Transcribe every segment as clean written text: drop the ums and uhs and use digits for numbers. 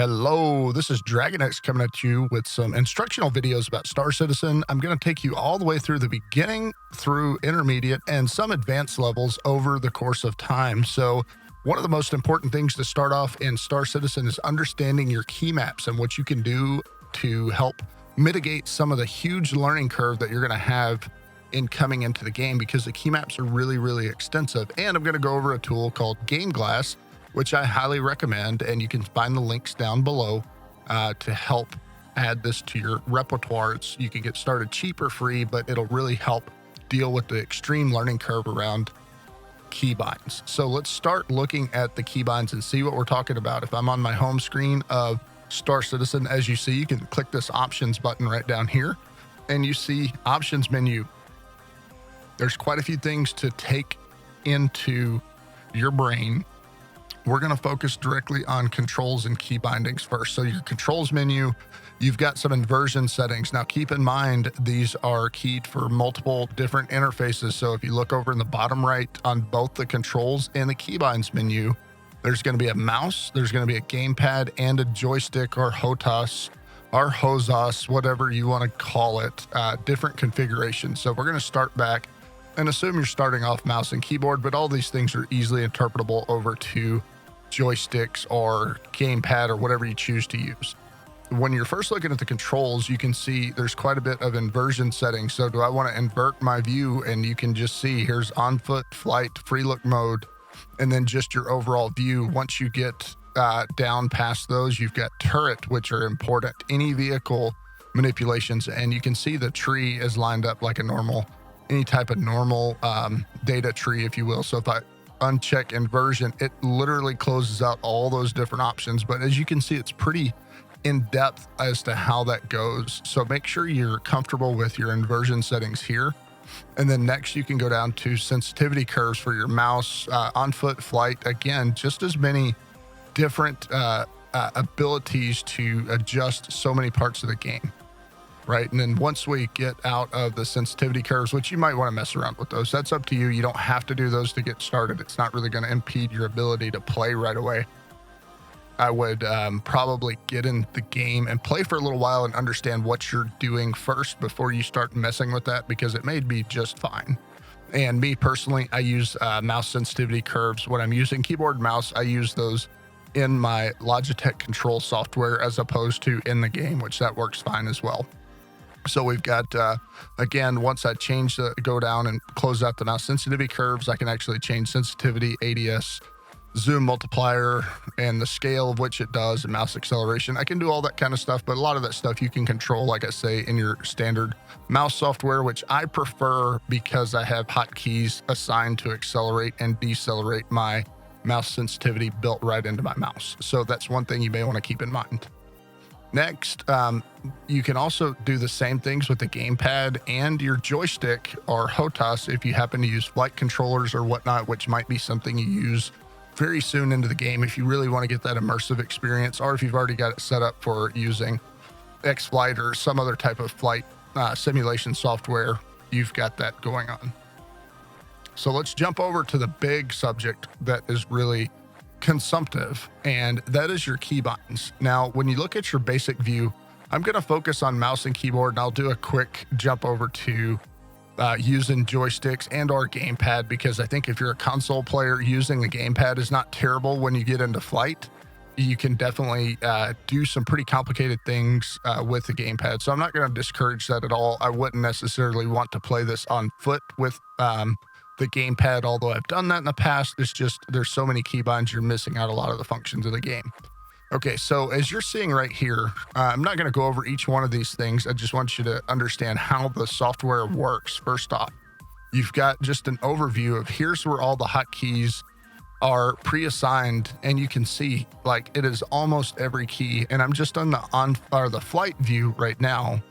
Hello, this is Dragon X coming at you with some instructional videos about Star Citizen. I'm going to take you all the way through the beginning, through intermediate, and some advanced levels over the course of time. So one of the most important things to start off in Star Citizen is understanding your key maps and what you can do to help mitigate some of the huge learning curve that you're going to have in coming into the game, because the key maps are really extensive. And I'm going to go over a tool called GameGlass, which I highly recommend, and you can find the links down below to help add this to your repertoire. You can get started cheap or free, but it'll really help deal with the extreme learning curve around keybinds. So let's start looking at the keybinds and see what we're talking about. If I'm on my home screen of Star Citizen, as you see, you can click this options button right down here, and you see options menu. There's quite a few things to take into your brain. We're going to focus directly on controls and key bindings first. So your controls menu, you've got some inversion settings. Now keep in mind, these are keyed for multiple different interfaces. So if you look over in the bottom right on both the controls and the keybinds menu, there's going to be a mouse, there's going to be a gamepad, and a joystick or HOTAS or HOSAS, whatever you want to call it, different configurations. So we're going to start back and assume you're starting off mouse and keyboard, but all these things are easily interpretable over to joysticks or gamepad or whatever you choose to use. When you're first looking at the controls, you can see there's quite a bit of inversion settings. So do I want to invert my view? And you can just see here's on foot, flight, free look mode, and then just your overall view. Once you get down past those, you've got turret, which are important, any vehicle manipulations, and you can see the tree is lined up like a normal, any type of normal data tree, if you will. So if I uncheck inversion, it literally closes out all those different options. But as you can see, it's pretty in depth as to how that goes. So make sure you're comfortable with your inversion settings here. And then next you can go down to sensitivity curves for your mouse, on foot, flight. Again, just as many different abilities to adjust so many parts of the game. Right. And then once we get out of the sensitivity curves, which you might want to mess around with those, that's up to you. You don't have to do those to get started. It's not really going to impede your ability to play right away. I would probably get in the game and play for a little while and understand what you're doing first before you start messing with that, because it may be just fine. And me personally, I use mouse sensitivity curves. When I'm using keyboard and mouse, I use those in my Logitech control software as opposed to in the game, which that works fine as well. So we've got, again, once I go down and close out the mouse sensitivity curves, I can actually change sensitivity, ADS, zoom multiplier, and the scale of which it does, and mouse acceleration. I can do all that kind of stuff, but a lot of that stuff you can control, like I say, in your standard mouse software, which I prefer because I have hotkeys assigned to accelerate and decelerate my mouse sensitivity built right into my mouse. So that's one thing you may want to keep in mind. Next, you can also do the same things with the gamepad and your joystick or HOTAS if you happen to use flight controllers or whatnot, which might be something you use very soon into the game if you really want to get that immersive experience, or if you've already got it set up for using X-Flight or some other type of flight simulation software, you've got that going on. So let's jump over to the big subject that is really consumptive, and that is your keybinds. Now, when you look at your basic view, I'm going to focus on mouse and keyboard, and I'll do a quick jump over to using joysticks and or gamepad, because I think if you're a console player, using the gamepad is not terrible. When you get into flight, you can definitely do some pretty complicated things with the gamepad. So I'm not going to discourage that at all. I wouldn't necessarily want to play this on foot with the gamepad, although I've done that in the past. It's just, there's so many keybinds, you're missing out a lot of the functions of the game. Okay, so as you're seeing right here, I'm not going to go over each one of these things. I just want you to understand how the software works. First off, you've got just an overview of here's where all the hotkeys are pre-assigned, and you can see like it is almost every key. And I'm just on the flight view right now.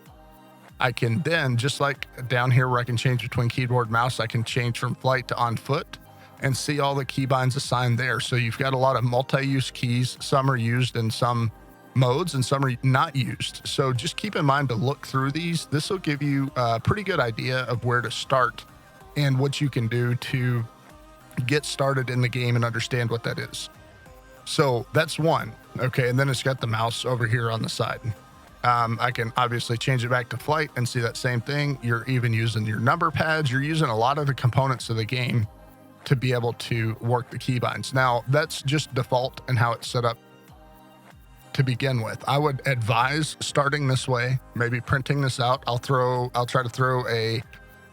I can then, just like down here where I can change between keyboard and mouse, I can change from flight to on foot and see all the keybinds assigned there. So you've got a lot of multi-use keys. Some are used in some modes and some are not used. So just keep in mind to look through these. This will give you a pretty good idea of where to start and what you can do to get started in the game and understand what that is. So that's one. Okay. And then it's got the mouse over here on the side. I can obviously change it back to flight and see that same thing. You're even using your number pads. You're using a lot of the components of the game to be able to work the keybinds. Now, that's just default and how it's set up to begin with. I would advise starting this way, maybe printing this out. I'll try to throw a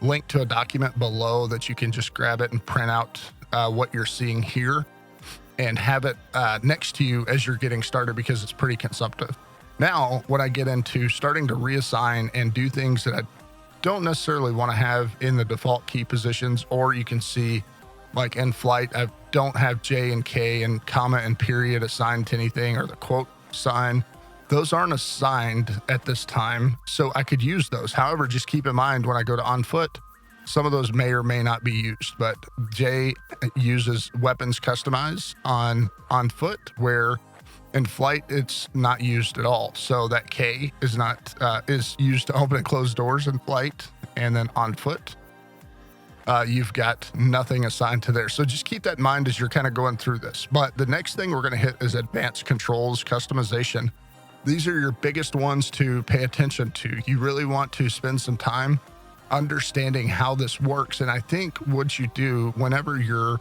link to a document below that you can just grab it and print out what you're seeing here and have it next to you as you're getting started, because it's pretty consumptive. Now, when I get into starting to reassign and do things that I don't necessarily want to have in the default key positions, or you can see like in flight, I don't have J and K and comma and period assigned to anything, or the quote sign. Those aren't assigned at this time, so I could use those. However, just keep in mind when I go to on foot, some of those may or may not be used, but J uses weapons customize on foot, where in flight it's not used at all. So that K is not is used to open and close doors in flight, and then on foot you've got nothing assigned to there. So just keep that in mind as you're kind of going through this. But the next thing we're going to hit is advanced controls customization. These are your biggest ones to pay attention to. You really want to spend some time understanding how this works. And I think what you do whenever you're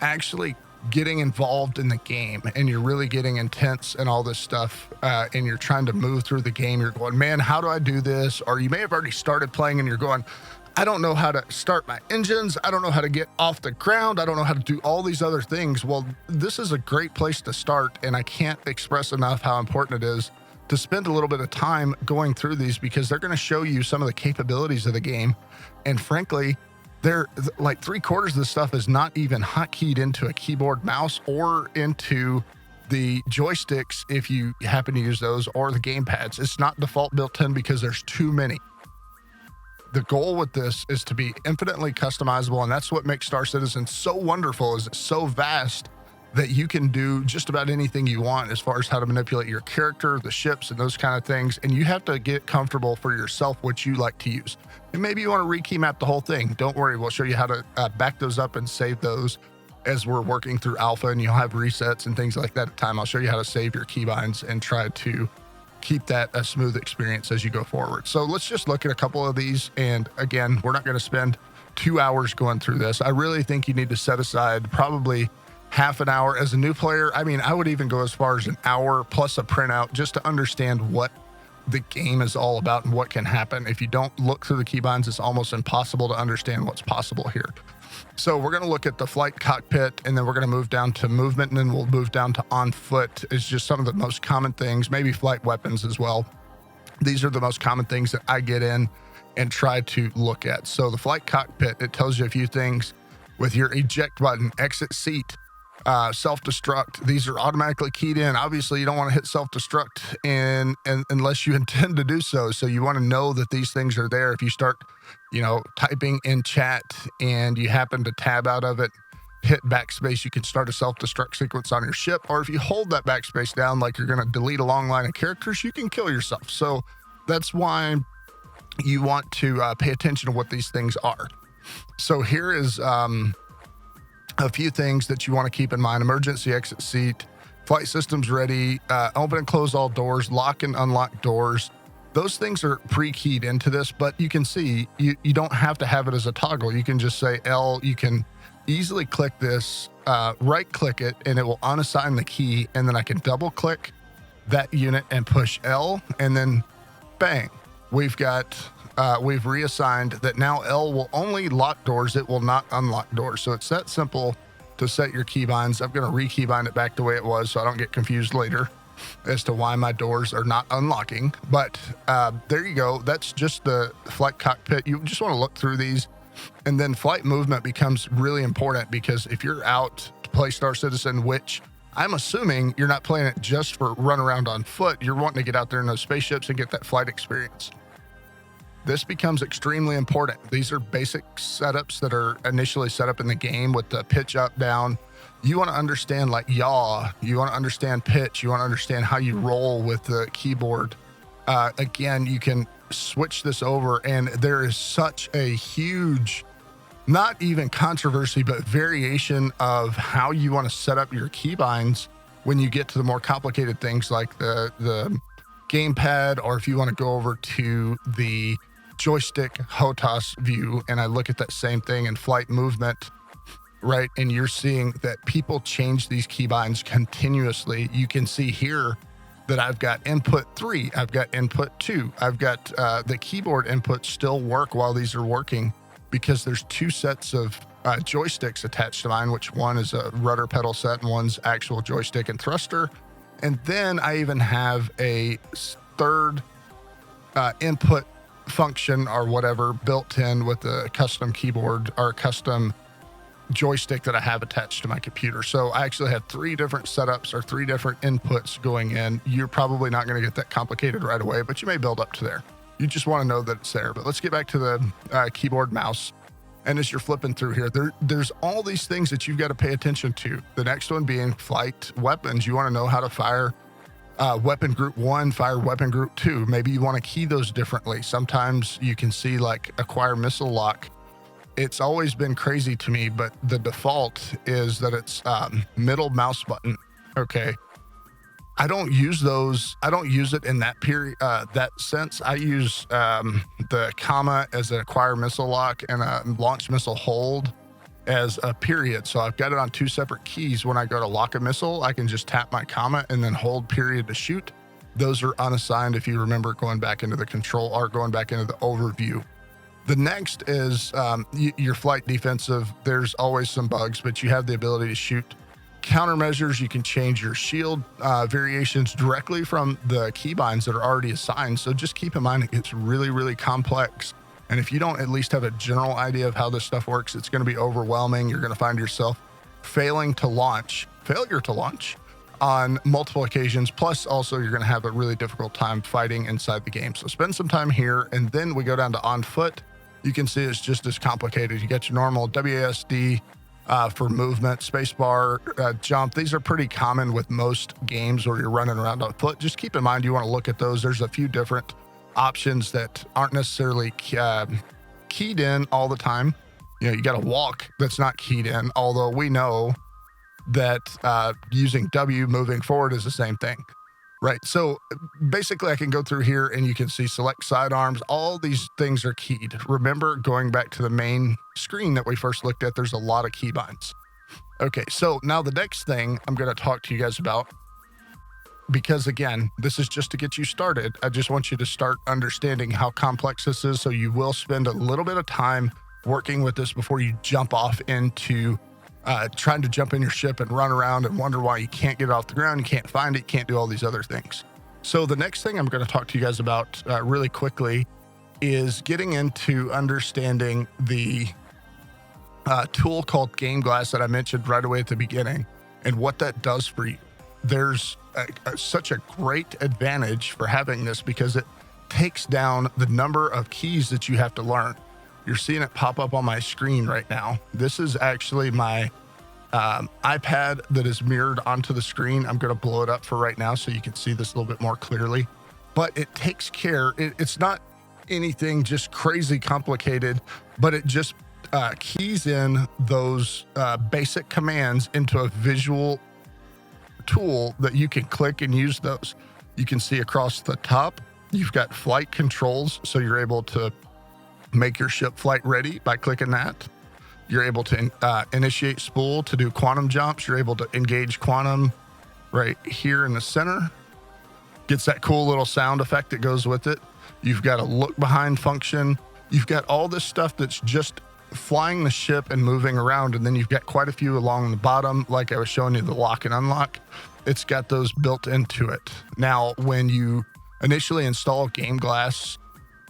actually getting involved in the game and you're really getting intense and all this stuff, and you're trying to move through the game, you're going, man, how do I do this? Or you may have already started playing and you're going, I don't know how to start my engines. I don't know how to get off the ground. I don't know how to do all these other things. Well, this is a great place to start. And I can't express enough how important it is to spend a little bit of time going through these, because they're going to show you some of the capabilities of the game. And frankly, they're like 3/4 of this stuff is not even hotkeyed into a keyboard mouse or into the joysticks if you happen to use those, or the game pads. It's not default built in because there's too many. The goal with this is to be infinitely customizable, and that's what makes Star Citizen so wonderful. Is it's so vast that you can do just about anything you want as far as how to manipulate your character, the ships, and those kind of things. And you have to get comfortable for yourself what you like to use. And maybe you want to rekey map the whole thing. Don't worry, we'll show you how to back those up and save those as we're working through alpha, and you'll have resets and things like that at time. I'll show you how to save your keybinds and try to keep that a smooth experience as you go forward. So let's just look at a couple of these. And again, we're not going to spend 2 hours going through this. I really think you need to set aside probably half an hour as a new player. I mean, I would even go as far as an hour plus a printout just to understand what the game is all about and what can happen. If you don't look through the keybinds, it's almost impossible to understand what's possible here. So we're going to look at the flight cockpit, and then we're going to move down to movement, and then we'll move down to on foot. It's just some of the most common things, maybe flight weapons as well. These are the most common things that I get in and try to look at. So the flight cockpit, it tells you a few things with your eject button, exit seat, self-destruct. These are automatically keyed in. Obviously, you don't want to hit self-destruct unless you intend to do so. So you want to know that these things are there. If you start, typing in chat and you happen to tab out of it, hit backspace, you can start a self-destruct sequence on your ship. Or if you hold that backspace down like you're going to delete a long line of characters, you can kill yourself. So that's why you want to pay attention to what these things are. So here is a few things that you want to keep in mind. Emergency exit seat, flight systems ready, open and close all doors, lock and unlock doors. Those things are pre-keyed into this, but you can see you don't have to have it as a toggle. You can just say L. You can easily click this, right click it, and it will unassign the key. And then I can double click that unit and push L, and then bang, we've reassigned that now L will only lock doors. It will not unlock doors. So it's that simple to set your keybinds. I'm going to re-keybind it back the way it was so I don't get confused later as to why my doors are not unlocking. But there you go. That's just the flight cockpit. You just want to look through these. And then flight movement becomes really important, because if you're out to play Star Citizen, which I'm assuming you're not playing it just for run around on foot, you're wanting to get out there in those spaceships and get that flight experience. This becomes extremely important. These are basic setups that are initially set up in the game with the pitch up, down. You want to understand like yaw. You want to understand pitch. You want to understand how you roll with the keyboard. Again, you can switch this over, and there is such a huge not even controversy, but variation of how you want to set up your keybinds when you get to the more complicated things like the gamepad, or if you want to go over to the joystick HOTAS view and I look at that same thing in flight movement, right? And you're seeing that people change these keybinds continuously. You can see here that I've got input 3, I've got input 2, I've got the keyboard inputs still work while these are working because there's 2 sets of joysticks attached to mine, which one is a rudder pedal set and one's actual joystick and thruster. And then I even have a third input function or whatever built in with a custom keyboard or custom joystick that I have attached to my computer. So I actually have 3 different setups or 3 different inputs going in. You're probably not going to get that complicated right away, but you may build up to there. You just want to know that it's there. But let's get back to the keyboard mouse. And as you're flipping through here, there's all these things that you've got to pay attention to. The next one being flight weapons. You want to know how to fire weapon group 1, fire weapon group 2. Maybe you want to key those differently. Sometimes you can see like acquire missile lock. It's always been crazy to me, but the default is that it's middle mouse button. Okay. I don't use those. I don't use it in that period, that sense. I use the comma as an acquire missile lock and a launch missile hold as a period. So I've got it on 2 separate keys. When I go to lock a missile, I can just tap my comma and then hold period to shoot. Those are unassigned if you remember going back into the control or going back into the overview. The next is your flight defensive. There's always some bugs, but you have the ability to shoot countermeasures. You can change your shield variations directly from the keybinds that are already assigned. So just keep in mind, it gets really, really complex. And if you don't at least have a general idea of how this stuff works, it's going to be overwhelming. You're going to find yourself failure to launch on multiple occasions. Plus also you're going to have a really difficult time fighting inside the game. So spend some time here. And then we go down to on foot. You can see it's just as complicated. You get your normal WASD for movement, spacebar, jump. These are pretty common with most games where you're running around on foot. Just keep in mind, you want to look at those. There's a few different options that aren't necessarily keyed in all the time. You know, you got to walk that's not keyed in, although we know that using W moving forward is the same thing. Right. So basically I can go through here and you can see select sidearms. All these things are keyed. Remember, going back to the main screen that we first looked at, there's a lot of keybinds. Okay. So now the next thing I'm going to talk to you guys about, because again, this is just to get you started. I just want you to start understanding how complex this is. So you will spend a little bit of time working with this before you jump off into trying to jump in your ship and run around and wonder why you can't get it off the ground, you can't find it, you can't do all these other things. So the next thing I'm going to talk to you guys about really quickly is getting into understanding the tool called GameGlass that I mentioned right away at the beginning and what that does for you. There's such a great advantage for having this because it takes down the number of keys that you have to learn. You're seeing it pop up on my screen right now. This is actually my iPad that is mirrored onto the screen. I'm going to blow it up for right now so you can see this a little bit more clearly. But it takes care. It's not anything just crazy complicated, but it just keys in those basic commands into a visual tool that you can click and use those. You can see across the top, you've got flight controls. So you're able to make your ship flight ready by clicking that. You're able to initiate spool to do quantum jumps. You're able to engage quantum right here in the center. Gets that cool little sound effect that goes with it. You've got a look behind function. You've got all this stuff that's just flying the ship and moving around. And then you've got quite a few along the bottom, like I was showing you, the lock and unlock. It's got those built into it. Now, when you initially install GameGlass,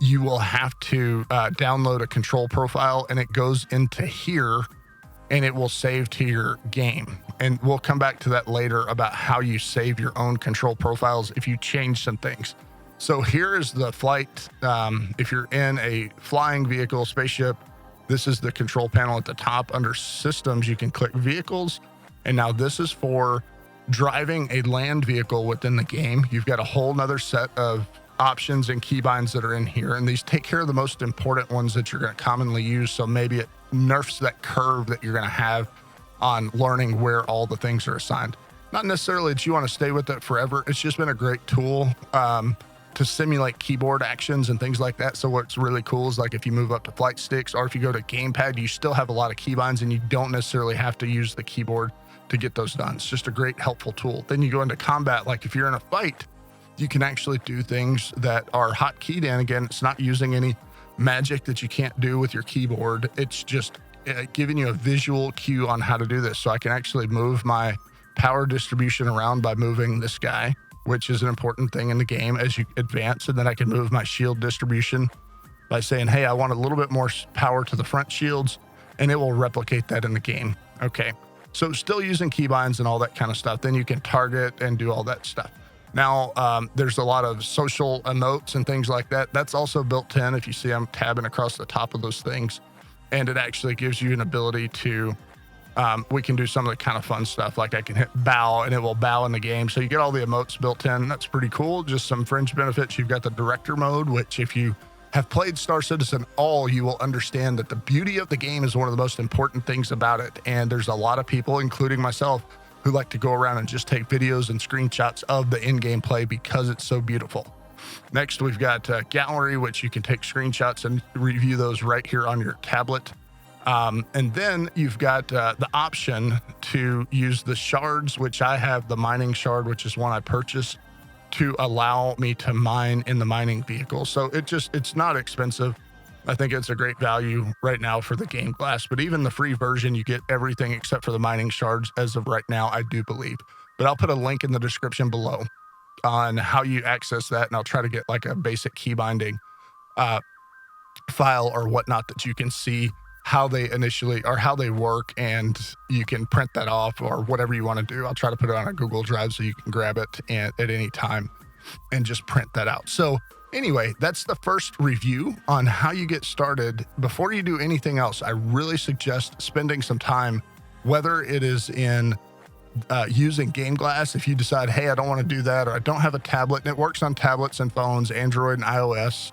you will have to download a control profile and it goes into here and it will save to your game. And we'll come back to that later about how you save your own control profiles if you change some things. So here is the flight. If you're in a flying vehicle, spaceship, this is the control panel at the top. Under systems, you can click vehicles. And now this is for driving a land vehicle within the game. You've got a whole nother set of options and keybinds that are in here, and these take care of the most important ones that you're going to commonly use. So maybe it nerfs that curve that you're going to have on learning where all the things are assigned. Not necessarily that you want to stay with it forever. It's just been a great tool to simulate keyboard actions and things like that. So what's really cool is like if you move up to flight sticks or if you go to gamepad, you still have a lot of keybinds and you don't necessarily have to use the keyboard to get those done. It's just a great helpful tool. Then you go into combat, like if you're in a fight, you can actually do things that are hotkeyed in. Again, it's not using any magic that you can't do with your keyboard. It's just giving you a visual cue on how to do this. So I can actually move my power distribution around by moving this guy, which is an important thing in the game as you advance. And then I can move my shield distribution by saying, hey, I want a little bit more power to the front shields, and it will replicate that in the game. Okay, so still using keybinds and all that kind of stuff. Then you can target and do all that stuff. Now, there's a lot of social emotes and things like that. That's also built in. If you see, I'm tabbing across the top of those things, and it actually gives you an ability to, we can do some of the kind of fun stuff. Like I can hit bow and it will bow in the game. So you get all the emotes built in. That's pretty cool. Just some fringe benefits. You've got the director mode, which if you have played Star Citizen you will understand that the beauty of the game is one of the most important things about it. And there's a lot of people, including myself, who like to go around and just take videos and screenshots of the in-game play because it's so beautiful. Next, we've got gallery, which you can take screenshots and review those right here on your tablet. And then you've got the option to use the shards, which I have the mining shard, which is one I purchased to allow me to mine in the mining vehicle. So it's not expensive. I think it's a great value right now for the GameGlass, but even the free version, you get everything except for the mining shards as of right now, I do believe. But I'll put a link in the description below on how you access that, and I'll try to get like a basic key binding file or whatnot that you can see how they initially or how they work, and you can print that off or whatever you want to do. I'll try to put it on a Google Drive so you can grab it at any time and just print that out. So anyway, that's the first review on how you get started. Before you do anything else, I really suggest spending some time, whether it is in using GameGlass. If you decide, hey, I don't want to do that, or I don't have a tablet, and it works on tablets and phones, Android and iOS.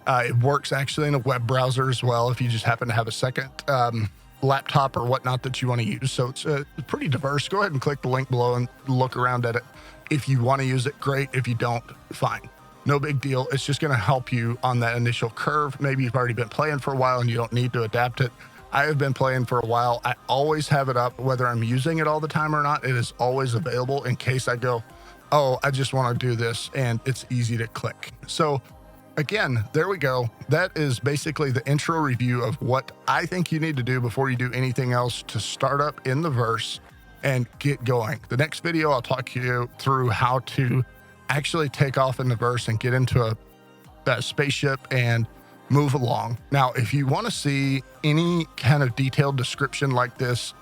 It works actually in a web browser as well if you just happen to have a second laptop or whatnot that you want to use. So it's pretty diverse. Go ahead and click the link below and look around at it. If you want to use it, great. If you don't, fine. No big deal. It's just going to help you on that initial curve. Maybe you've already been playing for a while and you don't need to adapt it. I have been playing for a while. I always have it up, whether I'm using it all the time or not. It is always available in case I go, oh, I just want to do this, and it's easy to click. So again, there we go. That is basically the intro review of what I think you need to do before you do anything else to start up in the verse and get going. The next video, I'll talk you through how to actually take off in the verse and get into a spaceship and move along. Now, if you want to see any kind of detailed description like this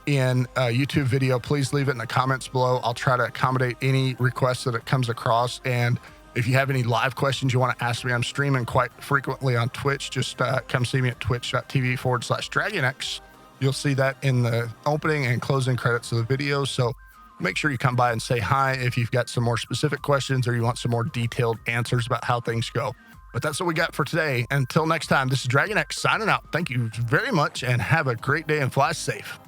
in a YouTube video, please leave it in the comments below. I'll try to accommodate any requests that it comes across. And if you have any live questions you want to ask me, I'm streaming quite frequently on Twitch. Just come see me at twitch.tv/DragonX. You'll see that in the opening and closing credits of the video. So make sure you come by and say hi if you've got some more specific questions or you want some more detailed answers about how things go. But that's what we got for today. Until next time, this is DragonX signing out. Thank you very much and have a great day and fly safe.